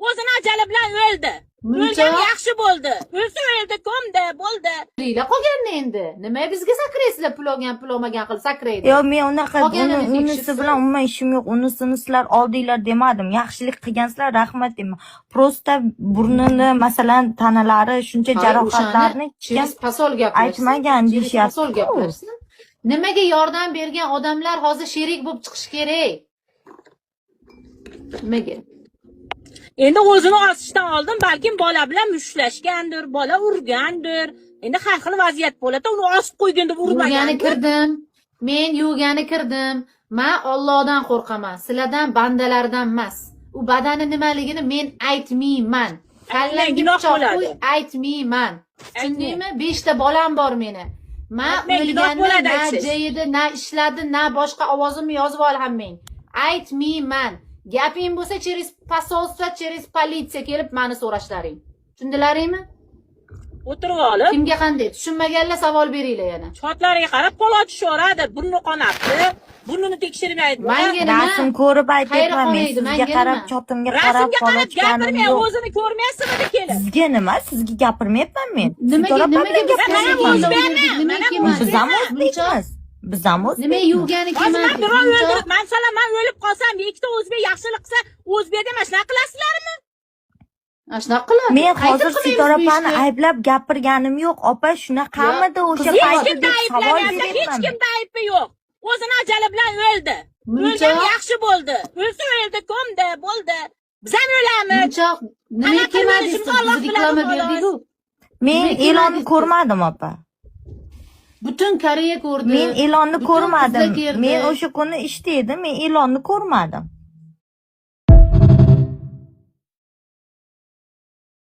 o'zini ajali bilan o'ldi. O'lgan yaxshi bo'ldi. O'lsa o'ldi, ko'mdi, bo'ldi. Qilinglar qolganni endi. Nima bizga sakraysizlar, pul olmagan qilib sakraydi. Yo, men unaqa unisi bilan umuman ishim yo'q. Unisini sizlar oldinglar demadim. Yaxshilik qilgansizlar, rahmat deyman. Prosta burnini, masalan, tanalari shuncha jarohatlarni pasol gaplar. Aytmagan deyishyapti. Pasol gaplar. Nimaga yordam bergan odamlar hozir sherik bo'lib chiqish kerak? Nimaga? Endi o'zini osishdan oldin balkim bola bilan mushlashgandir, bola urgandir. Endi har xil vaziyat bo'ladi, uni osib qo'ygan deb urmagan. Yuvgani kirdim. Men yuvgani kirdim. Men Allohdan qo'rqaman. Sizlardan bandalardan emas. U badani nimaligini men aytmayman. Kallangiga qo'y aytmayman. Tushundingmi? 5 ta bolam bor meni. Men o'lganimda na jeydi, na ishladi, na boshqa ovozimni yozib ol hammang. Aytmayman. Gaping bo'lsa, через посольство, через politsiya kelib meni so'rashlaring. Tushundilaringmi? O'tirib olib. Kimga qanday? Tushunmaganlar savol beringlar yana. Chotlariga qarab qo'lot tushiradi, burni qonapti. Burnini tekshirmaydi. Menga nima? Rasm ko'rib aytyapman men. Sizga qarab, chotimga qarab qo'lot gapirmay, o'zini ko'rmaysizmi kelib? Sizga nima? Sizga gapirmayapman men. Nimaga Biz ham o'zbekmiz. Biz ham o'zbek. Nima yuvgani kelmaydi? Masalan, men o'lib qolsam, ikkita o'zbek yaxshilik qilsa, o'zbekda mana shunaqa qilasizlarmi? Shunaqa qiladi. Men hozir Sitora opani ayblab gapirganim yo'q. Opa, shunaqamidi o'sha paytda savol hech beribman. kimda aybi yo'q. O'zini ajali bilan o'ldi. O'lgan yaxshi bo'ldi. O'lsa o'ldi, ko'mdi, bo'ldi. Biz ham o'lamiz. Nima kelmadingiz? Biz reklama berdik-ku. Men e'lonni ko'rmadim, opa. Butun Koreya ko'rdi. Men e'lonni ko'rmadim. Men o'sha kuni ishda edim, men e'lonni ko'rmadim.